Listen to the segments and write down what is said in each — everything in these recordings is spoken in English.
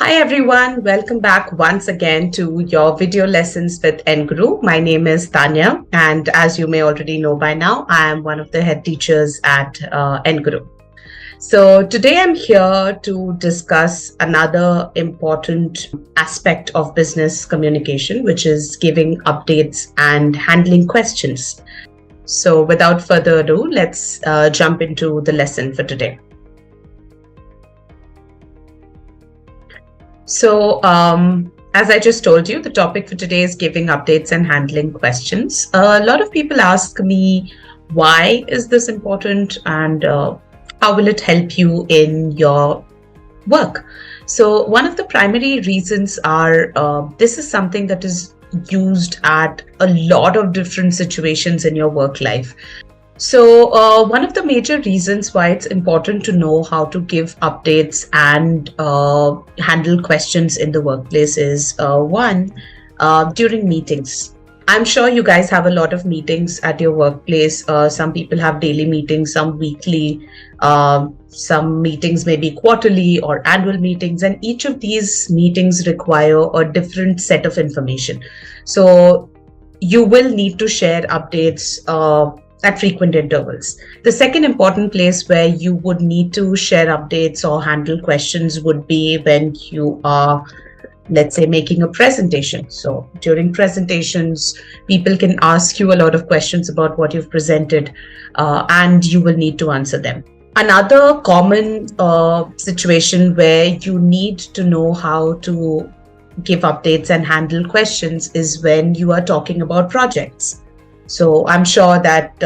Hi everyone, welcome back once again to your video lessons with enguru. My name is Tania, and as you may already know by now, I am one of the head teachers at enguru. So today I'm here to discuss another important aspect of business communication, which is giving updates and handling questions. So without further ado, let's jump into the lesson for today. So, as I just told you, the topic for today is giving updates and handling questions. A lot of people ask me, why is this important and how will it help you in your work? So, one of the primary reasons are this is something that is used at a lot of different situations in your work life. So one of the major reasons why it's important to know how to give updates and handle questions in the workplace is one, during meetings. I'm sure you guys have a lot of meetings at your workplace. Some people have daily meetings, some weekly, some meetings maybe quarterly or annual meetings, and each of these meetings require a different set of information. So you will need to share updates at frequent intervals. The second important place where you would need to share updates or handle questions would be when you are, let's say, making a presentation. So during presentations, people can ask you a lot of questions about what you've presented, and you will need to answer them. Another common situation where you need to know how to give updates and handle questions is when you are talking about projects. So I'm sure that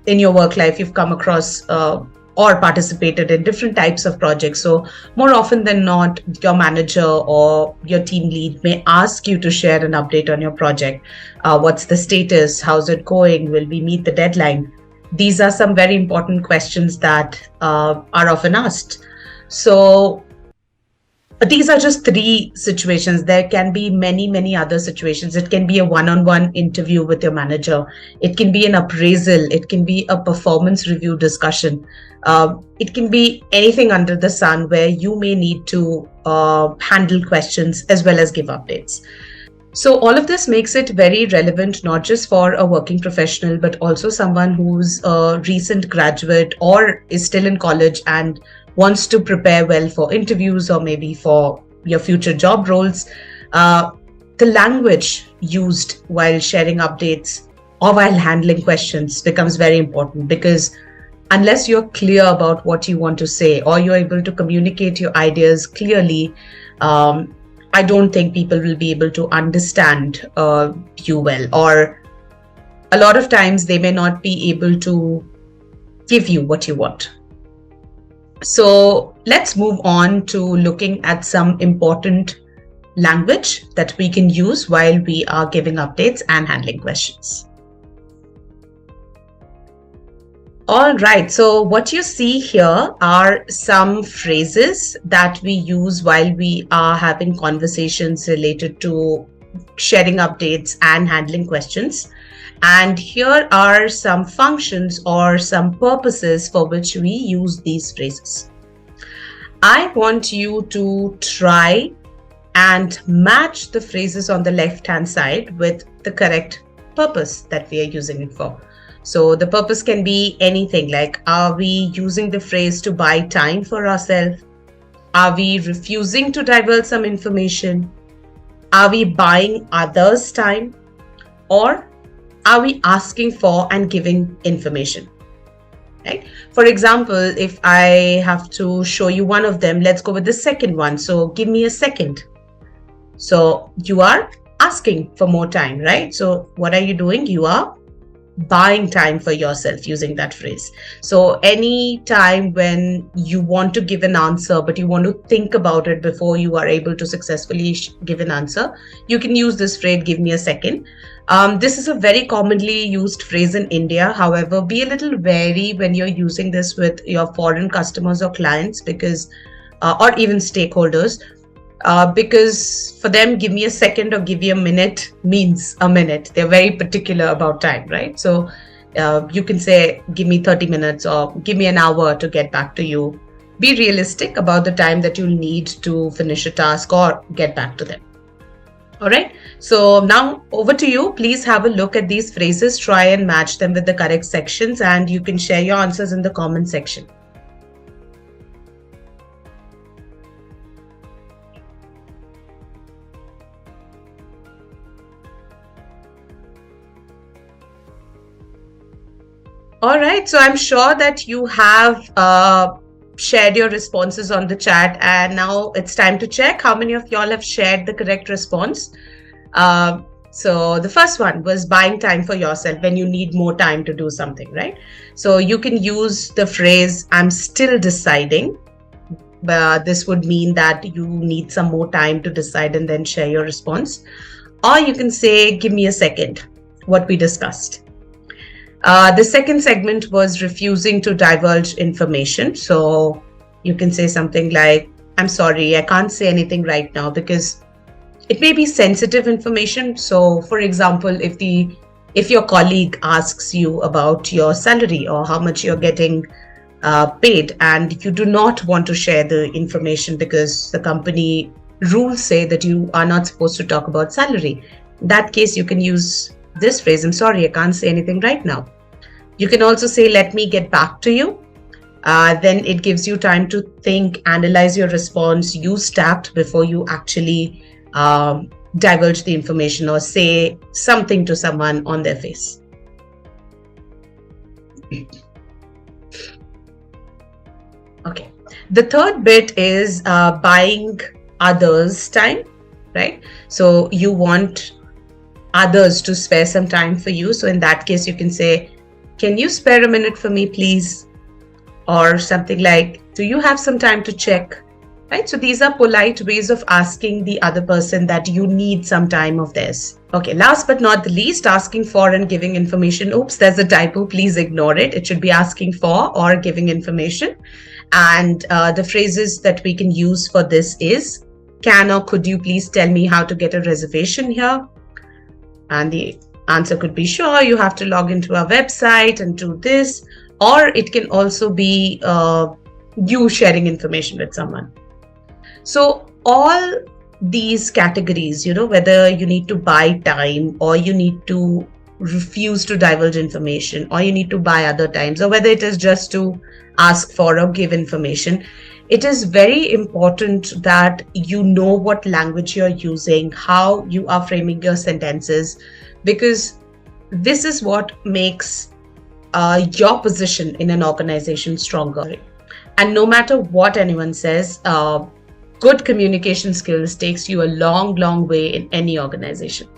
in your work life, you've come across or participated in different types of projects. So more often than not, your manager or your team lead may ask you to share an update on your project. What's the status? How's it going? Will we meet the deadline? These are some very important questions that are often asked. So these are just three situations. There can be many, many other situations. It can be a one-on-one interview with your manager. It can be an appraisal. It can be a performance review discussion. It can be anything under the sun where you may need to handle questions as well as give updates. So all of this makes it very relevant, not just for a working professional, but also someone who's a recent graduate or is still in college and wants to prepare well for interviews or maybe for your future job roles. The language used while sharing updates or while handling questions becomes very important, because unless you're clear about what you want to say or you're able to communicate your ideas clearly, I don't think people will be able to understand you well, or a lot of times they may not be able to give you what you want. So let's move on to looking at some important language that we can use while we are giving updates and handling questions. All right, so what you see here are some phrases that we use while we are having conversations related to sharing updates and handling questions. And here are some functions or some purposes for which we use these phrases. I want you to try and match the phrases on the left-hand side with the correct purpose that we are using it for. So the purpose can be anything, like, are we using the phrase to buy time for ourselves? Are we refusing to divulge some information? Are we buying others' time? Or are we asking for and giving information? Right? For example, if I have to show you one of them, let's go with the second one. So give me a second. So you are asking for more time, right? So what are you doing? You are buying time for yourself using that phrase. So any time when you want to give an answer, but you want to think about it before you are able to successfully give an answer, you can use this phrase, give me a second. This is a very commonly used phrase in India. However, be a little wary when you're using this with your foreign customers or clients, because, or even stakeholders, because for them, give me a second or give me a minute means a minute. They're very particular about time, right? So you can say, give me 30 minutes or give me an hour to get back to you. Be realistic about the time that you'll need to finish a task or get back to them. All right. So now over to you. Please have a look at these phrases, try and match them with the correct sections, and you can share your answers in the comment section. All right. So I'm sure that you have shared your responses on the chat, and now it's time to check how many of y'all have shared the correct response. So the first one was buying time for yourself when you need more time to do something, right? So you can use the phrase, I'm still deciding. This would mean that you need some more time to decide and then share your response. Or you can say, give me a second, what we discussed. The second segment was refusing to divulge information. So you can say something like, I'm sorry, I can't say anything right now because it may be sensitive information. So for example, if your colleague asks you about your salary or how much you're getting paid, and you do not want to share the information because the company rules say that you are not supposed to talk about salary, in that case, you can use this phrase, I'm sorry, I can't say anything right now. You can also say, let me get back to you. Then it gives you time to think, analyze your response, use tact before you actually divulge the information or say something to someone on their face. Okay. The third bit is buying others time, right? So you want others to spare some time for you. So in that case, you can say, can you spare a minute for me, please? Or something like, do you have some time to check? Right? So these are polite ways of asking the other person that you need some time of theirs. Okay, last but not the least, asking for and giving information. Oops, there's a typo. Please ignore it. It should be asking for or giving information. And the phrases that we can use for this is, can or could you please tell me how to get a reservation here? And the answer could be, sure, you have to log into our website and do this. Or it can also be you sharing information with someone. So all these categories, whether you need to buy time or you need to refuse to divulge information or you need to buy other times, or whether it is just to ask for or give information, it is very important that you know what language you're using, how you are framing your sentences, because this is what makes your position in an organization stronger. And no matter what anyone says, good communication skills takes you a long, long way in any organization.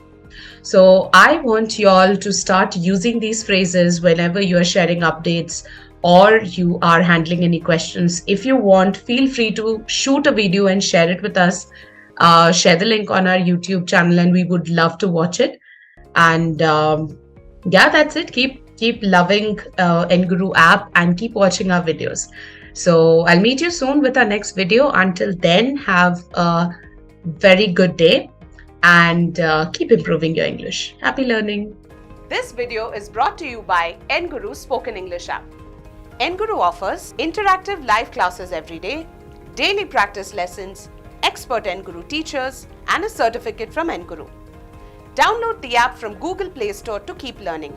So I want you all to start using these phrases whenever you are sharing updates or you are handling any questions. If you want, feel free to shoot a video and share it with us. Share the link on our YouTube channel and we would love to watch it. And yeah, that's it. Keep loving Enguru app and keep watching our videos. So I'll meet you soon with our next video. Until then, have a very good day and keep improving your English. Happy learning. This video is brought to you by Enguru Spoken English app. Enguru offers interactive live classes every day, daily practice lessons, expert Enguru teachers, and a certificate from Enguru. Download the app from Google Play Store to keep learning.